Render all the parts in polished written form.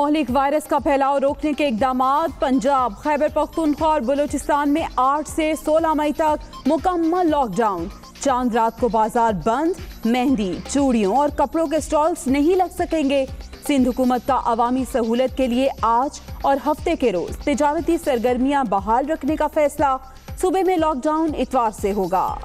मोहलिक virus का फैलाव रोकने के इकदामात। पंजाब, खैबर पख्तूनख्वा और बलूचिस्तान में 8 से 16 मई तक मुकम्मल लॉकडाउन। चांद रात को बाजार बंद। मेहंदी, चूड़ियों और कपड़ों के स्टॉल्स नहीं लग सकेंगे। सिंध हुकूमत का अवामी सहूलत के लिए आज और हफ्ते के रोज तिजारती सरगर्मियां बहाल रखने का फैसला। सूबे में लॉकडाउन इतवार से होगा।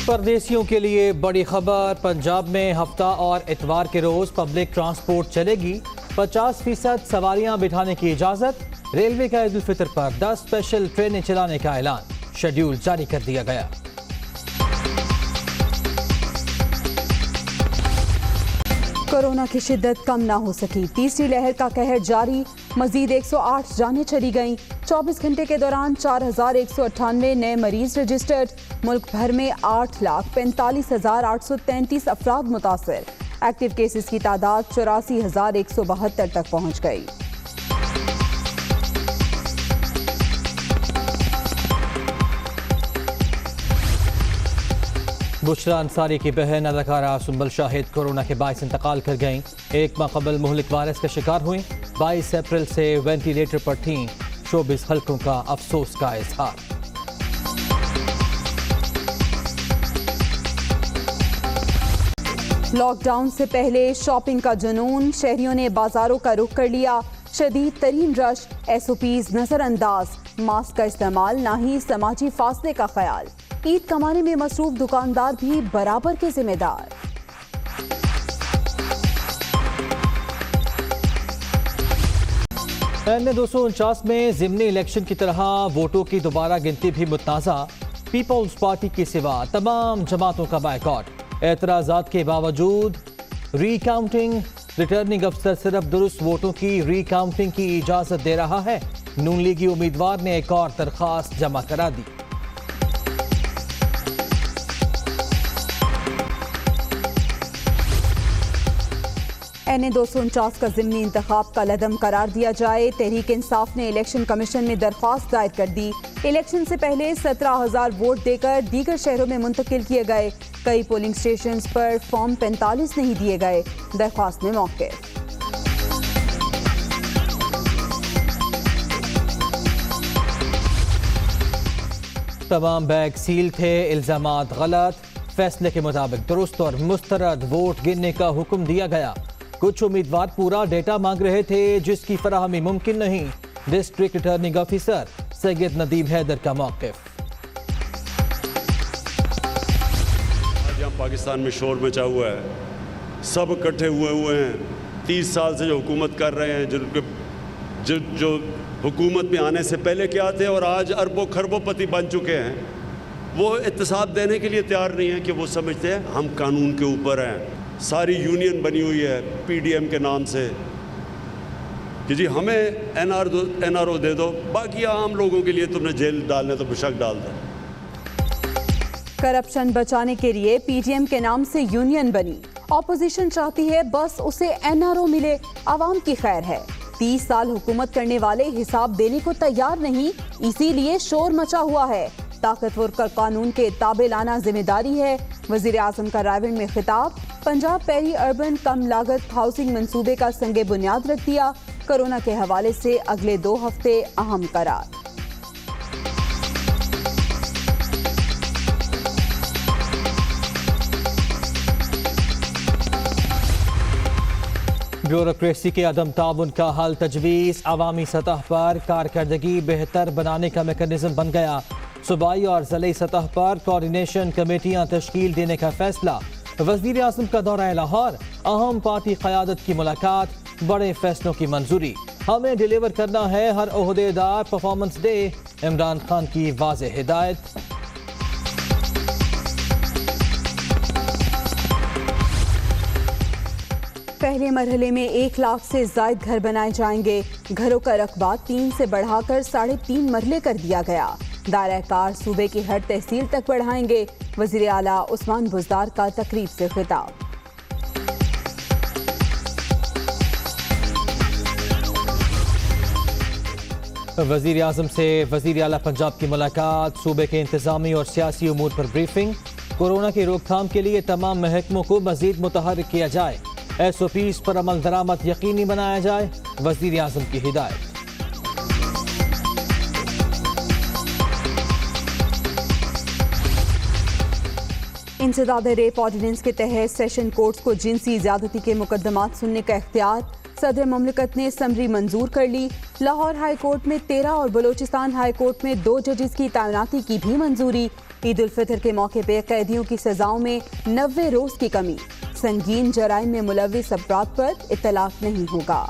परदेसियों के लिए बड़ी खबर। पंजाब में हफ्ता और इतवार के रोज पब्लिक ट्रांसपोर्ट चलेगी। 50% सवारियां बिठाने की इजाजत। रेलवे का ईद उल फितर पर 10 स्पेशल ट्रेनें चलाने का ऐलान। शेड्यूल जारी कर दिया गया। कोरोना की शिद्दत कम ना हो सकी। तीसरी लहर का कहर जारी। मजीद 108 जानें चली गईं। 24 घंटे के दौरान 4198 नए मरीज रजिस्टर्ड। मुल्क भर में 8,45,833 अफराद मुतासर। एक्टिव केसेस की तादाद 84,172 तक पहुँच गई। बुशरा अंसारी की बहन अदाकारा सुंबल शाहिद कोरोना के बायस इंतकाल कर गईं। एक माह कबल मोहलिक वायरस का शिकार हुई। 22 अप्रैल से वेंटिलेटर पर थीं। शोबिस हल्कों का अफसोस का इजहार। लॉकडाउन से पहले शॉपिंग का जुनून। शहरियों ने बाजारों का रुख कर लिया। शदीद तरीन रश। SOPs नजरअंदाज। मास्क का इस्तेमाल, ना ही समाजी फासले का ख्याल। ईद कमाने में मसरूफ दुकानदार भी बराबर के जिम्मेदार। एन 249 में ज़िमनी इलेक्शन की तरह वोटों की दोबारा गिनती भी मुतनाज़ा। पीपल्स पार्टी के सिवा तमाम जमातों का बायकॉट। एतराज़ात के बावजूद रीकाउंटिंग। रिटर्निंग अफसर सिर्फ दुरुस्त वोटों की रीकाउंटिंग की इजाज़त दे रहा है। नून लीगी उम्मीदवार ने एक और दरख्वास्त जमा करा दी। NA 249 का ज़िमनी इंतखाब का लदम करार दिया जाए। तहरीक इंसाफ ने इलेक्शन कमीशन में दरख्वास्त दायर कर दी। इलेक्शन से पहले 17,000 वोट देकर दीगर शहरों में मुंतकिल किए गए। कई पोलिंग स्टेशन पर फॉर्म 45 नहीं दिए गए। दरख्वास्त में मौके। तमाम बैग सील थे। इल्जामात गलत। फैसले के मुताबिक दुरुस्त और मुस्तरद वोट गिनने का हुक्म दिया गया। कुछ उम्मीदवार पूरा डेटा मांग रहे थे जिसकी फराहमी मुमकिन नहीं। District returning officer Syed Nadeem Haider का मौक़िफ़। आज यहाँ पाकिस्तान में शोर मचा हुआ है। सब इकट्ठे हुए हैं। 30 साल से जो हुकूमत कर रहे हैं, जो हुकूमत में आने से पहले क्या थे और आज अरबों खरबोपति बन चुके हैं, वो इत्तेसाब देने के लिए तैयार नहीं है कि वो समझते हैं हम कानून के ऊपर हैं। सारी यूनियन बनी हुई है PDM के नाम से कि जी हमें NRO दे दो, बाकी आम लोगों के लिए तुमने जेल डालने तो बेशक डाल दो। करप्शन बचाने के लिए PDM के नाम से यूनियन बनी। ऑपोजिशन चाहती है बस उसे NRO मिले। आवाम की खैर है। 30 साल हुकूमत करने वाले हिसाब देने को तैयार नहीं, इसीलिए शोर मचा हुआ है। ताकतवर का कानून के ताबे लाना जिम्मेदारी है। वजीर आजम का रायगढ़ में खिताब। पंजाब पेरी अर्बन कम लागत हाउसिंग मंसूबे का संगे बुनियाद रख दिया। कोरोना के हवाले से अगले 2 हफ्ते अहम करार। ब्यूरोक्रेसी के अदम ताउन का हल तजवीज़। अवामी सतह पर कारकर्दगी बेहतर बनाने का मेकनिज़म बन गया। सूबाई और ज़िले सतह पर कोऑर्डिनेशन कमेटियां तश्कील देने का फैसला। वज़ीर आज़म का दौरा लाहौर। अहम पार्टी क़यादत की मुलाकात। बड़े फैसलों की मंजूरी। हमें डिलीवर करना है हर ओहदेदार परफॉर्मेंस डे। इमरान खान की वाज़ेह हिदायत। पहले मरहले में 1 लाख से ज़ायद घर बनाए जाएंगे। घरों का रकबा 3 से बढ़ाकर 3.5 मरले कर दिया गया। दायरा कार सूबे की हर तहसील तक बढ़ाएंगे। वज़ीर आला उस्मान बुज़दार का तकरीब से खिताब। वज़ीर आज़म से वज़ीर आला पंजाब की मुलाकात। सूबे के इंतज़ामी और सियासी उमूर पर ब्रीफिंग। कोरोना की रोकथाम के लिए तमाम महकमों को मजीद मुतहर्रिक किया जाए। SOPs पर अमल दरामद यकीनी बनाया जाए, वज़ीर आज़म की हिदायत। इंसदाद रेप ऑर्डिनेंस के तहत सेशन कोर्ट्स को जिनसी ज्यादती के मुकदमात सुनने का इख्तियार सदर मुमलिकत ने समरी मंजूर कर ली। लाहौर हाई कोर्ट में 13 और बलोचिस्तान हाई कोर्ट में 2 जजेस की तैनाती की भी मंजूरी। ईद उल फितर के मौके पर कैदियों की सजाओं में 90 रोज की कमी। संगीन जराइम में मुलविस अफराद पर इत्तलाक नहीं होगा।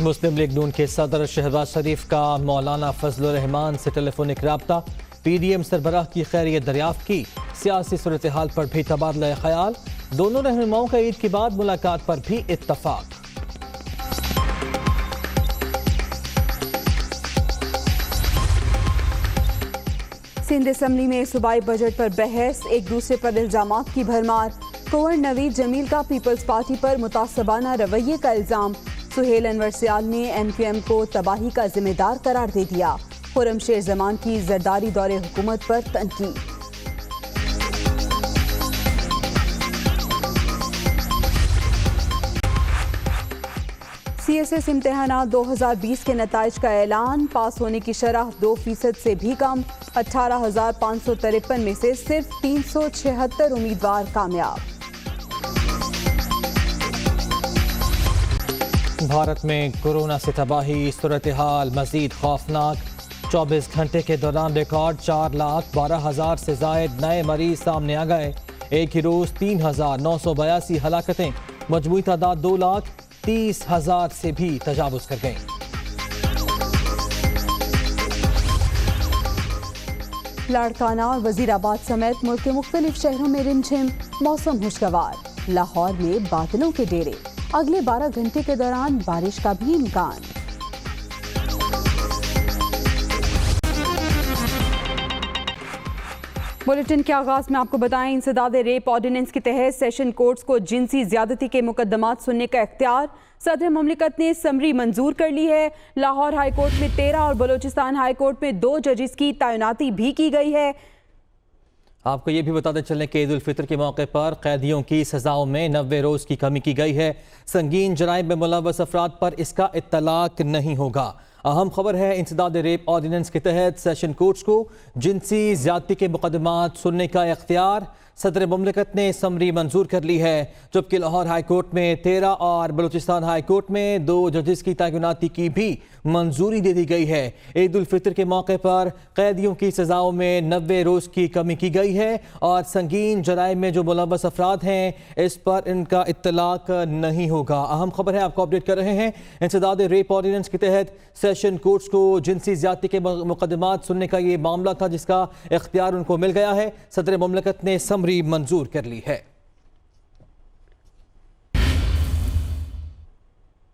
मुस्लिम लीग नून के सदर शहबाज शरीफ का मौलाना फजलुर रहमान से टेलीफोनिक राब्ता। PDM सरबराह की खैरियत दरियाफ्त की। सियासी सूरत हाल पर भी तबादला ख्याल। दोनों रहनुमाओं का ईद के बाद मुलाकात पर भी इत्तफाक। सिंध असम्बली में सूबाई बजट पर बहस, एक दूसरे पर इल्जामात की भरमार। कुंवर नवीद जमील का पीपल्स पार्टी पर मुतासबाना रवैये का इल्जाम। सुहेल अनवर सियाल ने MQM को तबाही का जिम्मेदार करार दे दिया। खुर्रमशेर जमान की जरदारी दौरे हुकूमत पर तनकीद। CSS इम्तिहानात 2020 के नताइज का ऐलान। पास होने की शरह 2% से भी कम। 18,553 में से सिर्फ 376 उम्मीदवार कामयाब। भारत में कोरोना से तबाही, सूरत हाल मजीद खौफनाक। 24 घंटे के दौरान रिकॉर्ड 4,12,000 से जायद नए मरीज सामने आ गए। एक ही रोज 3,982 हलाकतें। मजमूई तादाद 2,30,000 से भी तजावुज कर गई। लाड़काना और वजीराबाद समेत मुल्क के मुख्तलिफ शहरों में रिमझिम। मौसम खुशगवार। लाहौर में बादलों के डेरे। अगले 12 घंटे के दौरान बारिश का भी इम्कान। बुलेटिन के आगाज में आपको बताएं, इंसदाद रेप ऑर्डिनेंस के तहत सेशन कोर्ट्स को जिनसी ज्यादती के मुकदमात सुनने का इख्तियार सदर मुमलिकत ने समरी मंजूर कर ली है। लाहौर हाई कोर्ट में 13 और बलोचिस्तान हाई कोर्ट में 2 जजेस की तैनाती भी की गई है। आपको ये भी बताते चलें कि ईद उल फितर के मौके पर कैदियों की सजाओं में 90 रोज की कमी की गई है। संगीन जराइम में मुलव्वस अफराद पर इसका इत्तलाक नहीं होगा। अहम खबर है, इंसदाद रेप ऑर्डिनेंस के तहत सेशन कोर्ट्स को जिनसी ज्यादती के मुकदमात सुनने का इख्तियार सदर मुमलिकत ने समरी मंजूर कर ली है। जबकि लाहौर हाई कोर्ट में 13 और बलूचिस्तान हाई कोर्ट में 2 जजेस की तैनाती की भी मंजूरी दे दी गई है। ईद उल फितर के मौके पर कैदियों की सजाओं में 90 रोज की कमी की गई है और संगीन जराइम में जो मुलव्वस अफराद हैं इस पर इनका इत्तलाक नहीं होगा। अहम खबर है, आपको अपडेट कर रहे हैं। इंसदाद रेप ऑर्डिनेंस के तहत सेशन कोर्ट्स को जिनसी ज्यादती के मुकदमात सुनने का ये मामला था जिसका इख्तियार उनको मिल गया है। सदर मुमलिकत ने समरी मंजूर कर ली है।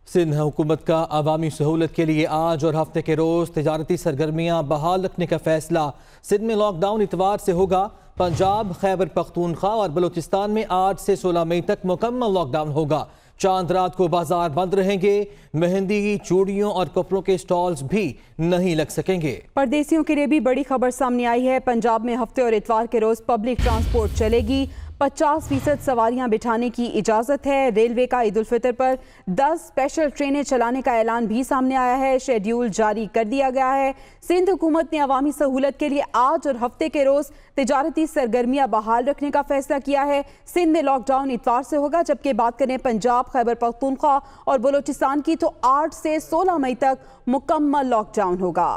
सिंध हुकूमत का अवामी सहूलत के लिए आज और हफ्ते के रोज तिजारती सरगर्मियां बहाल रखने का फैसला। सिंध में लॉकडाउन इतवार से होगा। पंजाब, खैबर पख्तूनख्वा और बलूचिस्तान में आज से 16 मई तक मुकम्मल लॉकडाउन होगा। चांद रात को बाजार बंद रहेंगे। मेहंदी, चूड़ियों और कपड़ों के स्टॉल्स भी नहीं लग सकेंगे। परदेसियों के लिए भी बड़ी खबर सामने आई है। पंजाब में हफ्ते और इतवार के रोज पब्लिक ट्रांसपोर्ट चलेगी। 50% सवारियां बिठाने की इजाजत है। रेलवे का ईद उल फितर पर 10 स्पेशल ट्रेनें चलाने का ऐलान भी सामने आया है। शेड्यूल जारी कर दिया गया है। सिंध हुकूमत ने अवामी सहूलत के लिए आज और हफ्ते के रोज तिजारती सरगर्मियां बहाल रखने का फैसला किया है। सिंध में लॉकडाउन इतवार से होगा। जबकि बात करें पंजाब, खैबर पख्तूनख्वा और बलूचिस्तान की तो 8 से 16 मई तक मुकम्मल लॉकडाउन होगा।